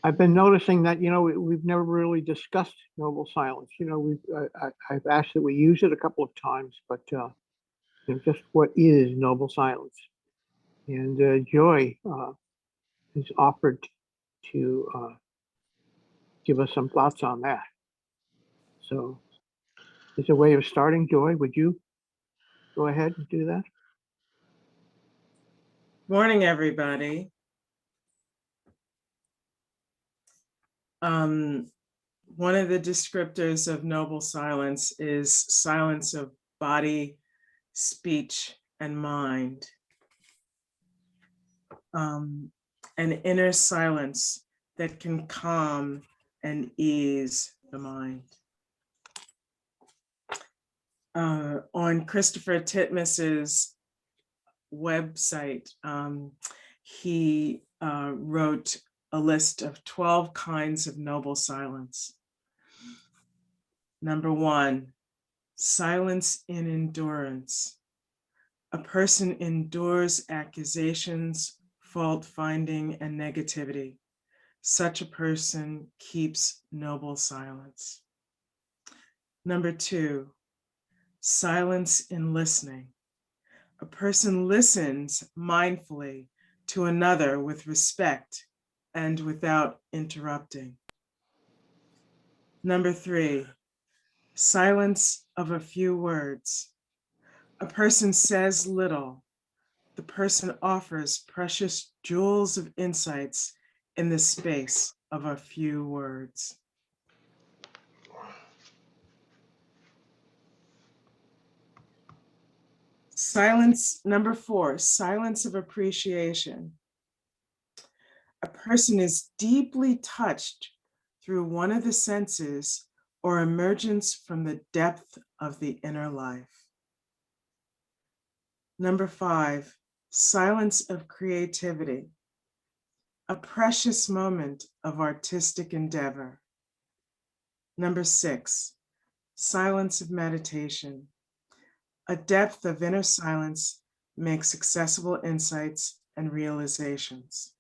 I've been noticing that, we've never really discussed noble silence. I've asked that we use it a couple of times, but just what is noble silence? And Joy has offered to give us some thoughts on that. So, as a way of starting, Joy, would you go ahead and do that? Morning, everybody. One of the descriptors of noble silence is silence of body, speech, and mind. An inner silence that can calm and ease the mind. On Christopher Titmus's website, he wrote a list of 12 kinds of noble silence. Number 1, silence in endurance. A person endures accusations, fault finding, and negativity. Such a person keeps noble silence. Number 2, silence in listening. A person listens mindfully to another with respect and without interrupting. Number 3, silence of a few words. A person says little. The person offers precious jewels of insights in the space of a few words. Silence, number 4, silence of appreciation. A person is deeply touched through one of the senses or emergence from the depth of the inner life. Number 5, silence of creativity. A precious moment of artistic endeavor. Number 6, silence of meditation. A depth of inner silence makes accessible insights and realizations.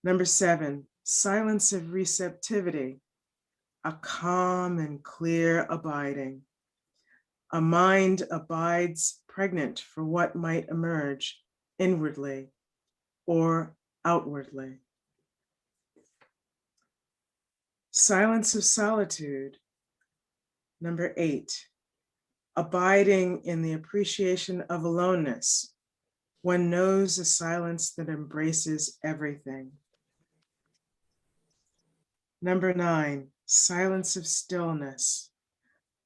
Number 7, silence of receptivity. A calm and clear abiding. A mind abides pregnant for what might emerge inwardly or outwardly. Silence of solitude. Number 8, abiding in the appreciation of aloneness. One knows a silence that embraces everything. Number 9, silence of stillness.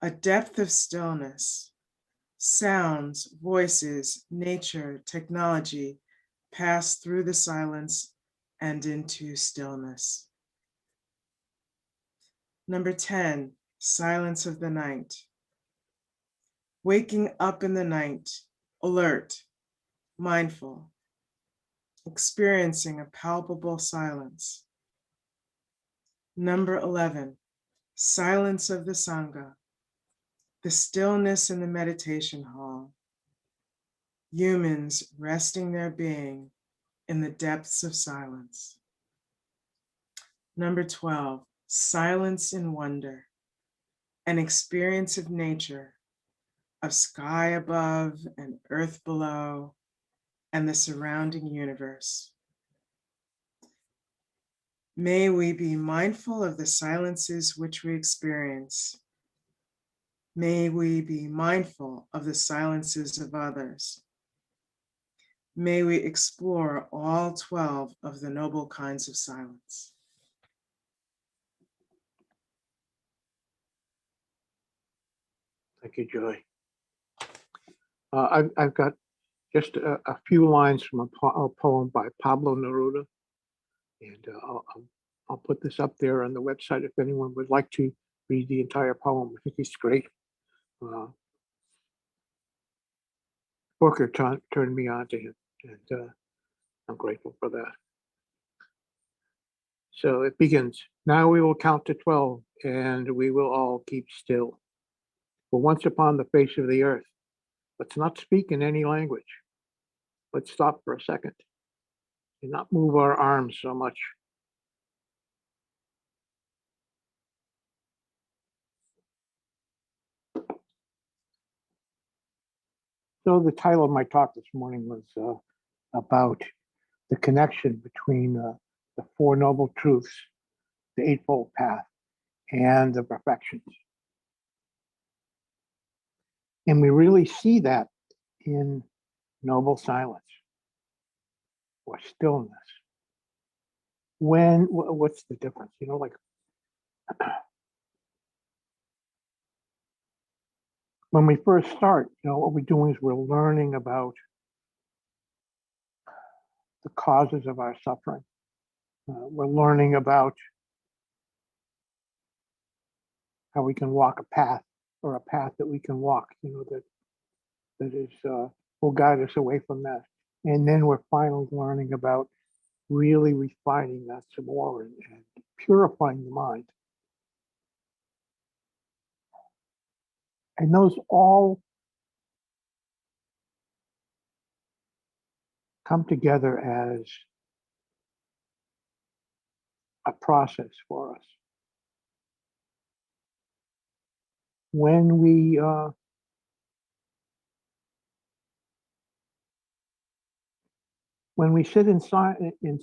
A depth of stillness. Sounds, voices, nature, technology pass through the silence and into stillness. Number 10, silence of the night. Waking up in the night, alert, mindful, experiencing a palpable silence. Number 11, silence of the Sangha, the stillness in the meditation hall. Humans resting their being in the depths of silence. Number 12, silence in wonder, an experience of nature, of sky above and earth below, and the surrounding universe. May we be mindful of the silences which we experience. May we be mindful of the silences of others. May we explore all 12 of the noble kinds of silence. Thank you, Joy. I've got just a few lines from a poem by Pablo Neruda, and I'll put this up there on the website if anyone would like to read the entire poem. I think it's great. Booker turned me on to him, and I'm grateful for that. So it begins. Now we will count to 12, and we will all keep still. For once upon the face of the earth, let's not speak in any language. Let's stop for a second and not move our arms so much So the title of my talk this morning was about the connection between the Four Noble Truths, the Eightfold Path, and the perfections. And we really see that in noble silence or stillness. What's the difference? Like when we first start, what we're doing is we're learning about the causes of our suffering. We're learning about how we can walk a path, or a path that we can walk, that is will guide us away from that. And then we're finally learning about really refining that some more and purifying the mind. And those all come together as a process for us. When we sit in silence, in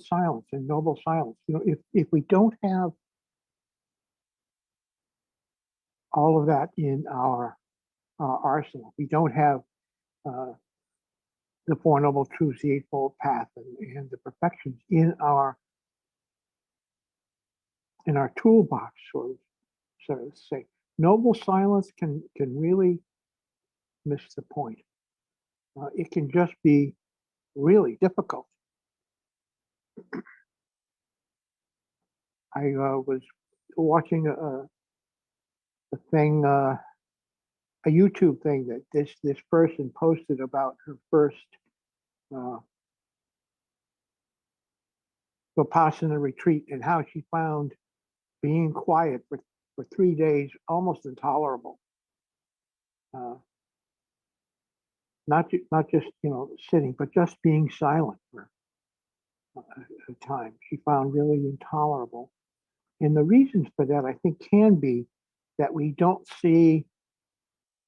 noble silence, if we don't have all of that in our arsenal, we don't have the Four Noble Truths, the Eightfold Path, and the perfections in our toolbox, so to say, noble silence can really miss the point. It can just be really difficult. I was watching a thing, a YouTube thing that this person posted about her first Vipassana retreat and how she found being quiet for 3 days almost intolerable. Not just sitting, but just being silent for a time. She found really intolerable, and the reasons for that, I think, can be that we don't see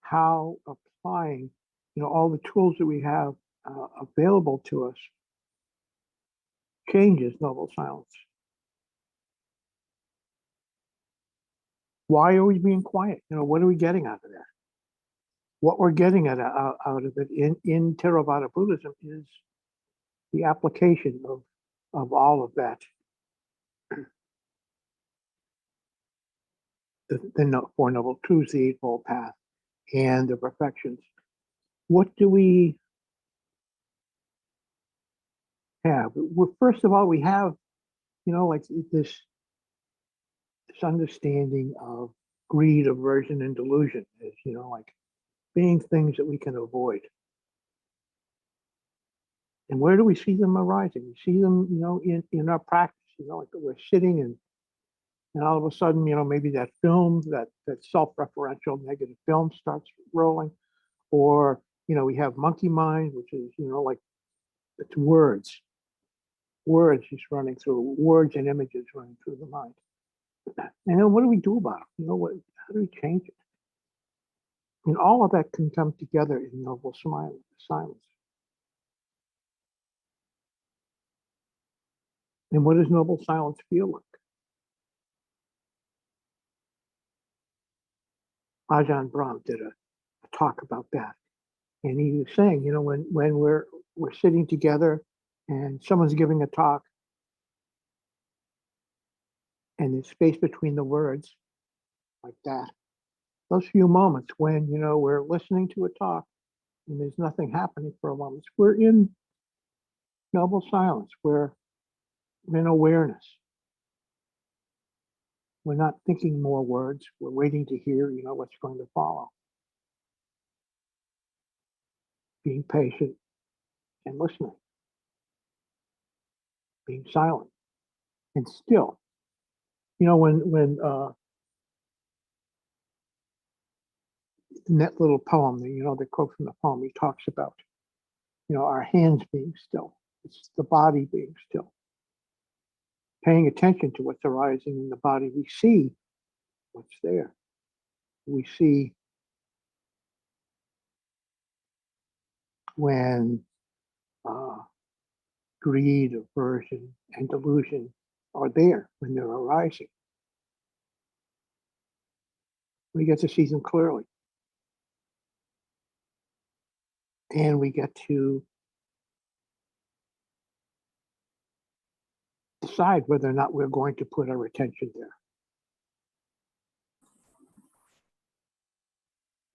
how applying all the tools that we have available to us changes noble silence. Why are we being quiet? What are we getting out of that? What we're getting out of it in Theravada Buddhism is the application of all of that. The Four Noble Truths, the Eightfold Path, and the perfections. What do we have? Well, first of all, we have, like this understanding of greed, aversion, and delusion as, like being things that we can avoid. And where do we see them arising? We see them, in our practice, like we're sitting and all of a sudden, maybe that film, that self-referential negative film starts rolling, or, we have monkey mind, which is, like it's words just running through, words and images running through the mind. And then what do we do about it? How do we change it? And all of that can come together in noble silence. And what does noble silence feel like? Ajahn Brahm did a talk about that. And he was saying, when we're sitting together and someone's giving a talk and there's space between the words like that, those few moments when, we're listening to a talk and there's nothing happening for a moment, we're in noble silence. We're in awareness. We're not thinking more words. We're waiting to hear, what's going to follow. Being patient and listening. Being silent and still. When in that little poem, the quote from the poem, he talks about, our hands being still. It's the body being still. Paying attention to what's arising in the body, we see what's there. We see when uh, greed, aversion, and delusion are there, when they're arising. We get to see them clearly. And we get to decide whether or not we're going to put our attention there.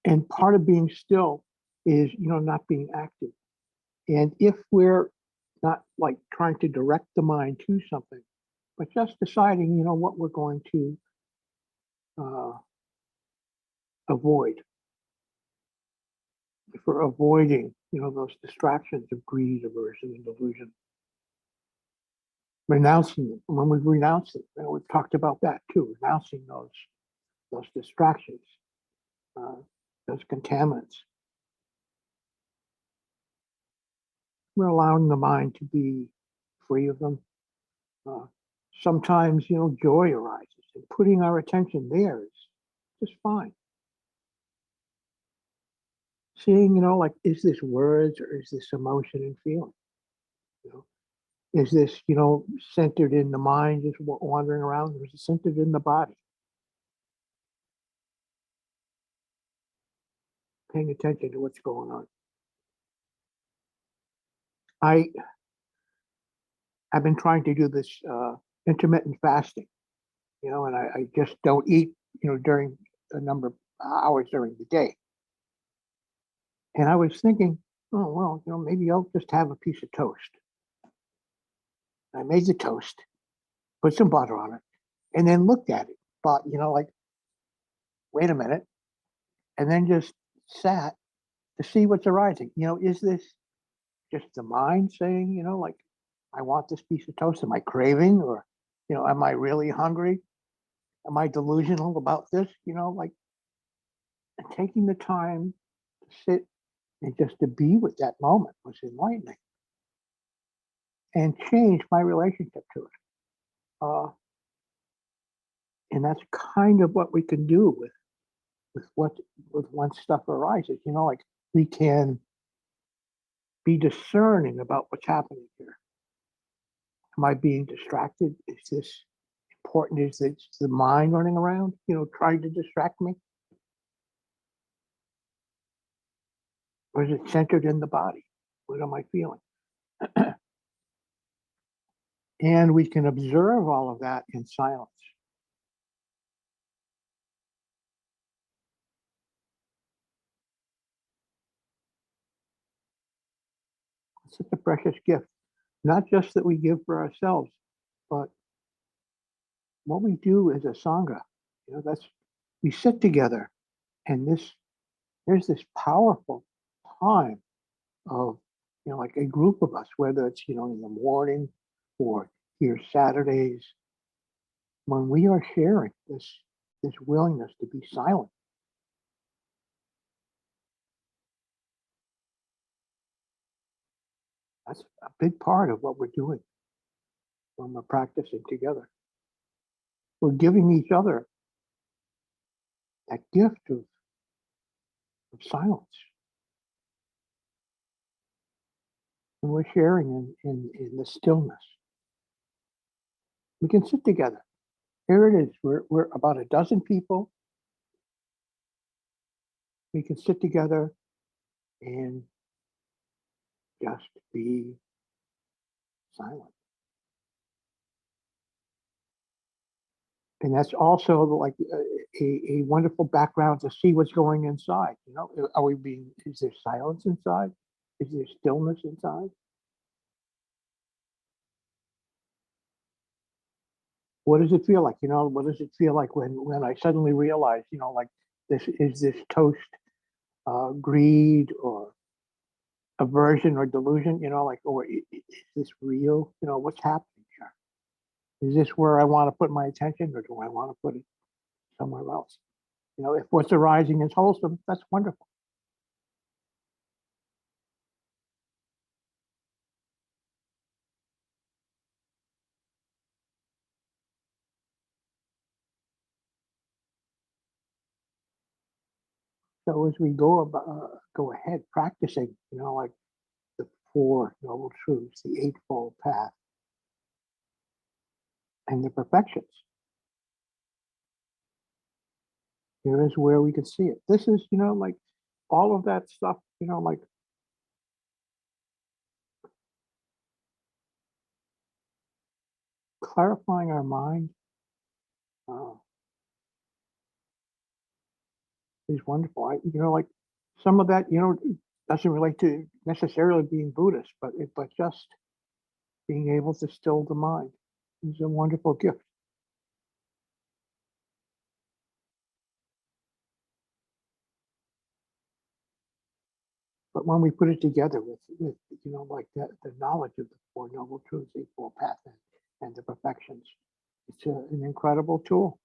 And part of being still is, not being active. And if we're not like trying to direct the mind to something, but just deciding, what we're going to uh, avoid. If we're avoiding, those distractions of greed, aversion, and delusion, renouncing them. When we renounce it, we've talked about that too, renouncing those distractions, uh, those contaminants. We're allowing the mind to be free of them. Sometimes, joy arises, and putting our attention there is just fine. Seeing, like, is this words or is this emotion and feeling? Is this, centered in the mind, just wandering around, or is it centered in the body? Paying attention to what's going on. I've been trying to do this intermittent fasting, and I just don't eat, during a number of hours during the day. And I was thinking, oh, well, maybe I'll just have a piece of toast. I made the toast, put some butter on it, and then looked at it. Thought, like, wait a minute, and then just sat to see what's arising. Is this just the mind saying, like, I want this piece of toast? Am I craving, or, am I really hungry? Am I delusional about this? Like, taking the time to sit and just to be with that moment was enlightening and changed my relationship to it. And that's kind of what we can do with once stuff arises. Like, we can be discerning about what's happening here. Am I being distracted? Is this important? Is it the mind running around, trying to distract me? Or is it centered in the body? What am I feeling? And we can observe all of that in silence. It's such a precious gift, not just that we give for ourselves, but what we do as a sangha. That's, we sit together, and there's this powerful time of, like a group of us, whether it's, in the morning or here Saturdays, when we are sharing this willingness to be silent. That's a big part of what we're doing when we're practicing together. We're giving each other that gift of silence. And we're sharing in the stillness. We can sit together. Here it is. We're about a dozen people. We can sit together and just be silent. And that's also like a wonderful background to see what's going inside. Is there silence inside? Is there stillness inside? What does it feel like? What does it feel like when I suddenly realize, like, this toast greed or aversion or delusion, like, or is this real? What's happening here? Is this where I want to put my attention, or do I want to put it somewhere else? If what's arising is wholesome, that's wonderful. So as we go ahead practicing, like, Four Noble Truths, the Eightfold Path, and the perfections. Here is where we can see it. This is, like all of that stuff, like clarifying our mind is wonderful. Like some of that, doesn't relate to necessarily being Buddhist, but just being able to still the mind is a wonderful gift. But when we put it together with like that, the knowledge of the Four Noble Truths, Eightfold Path, and the perfections, it's an incredible tool.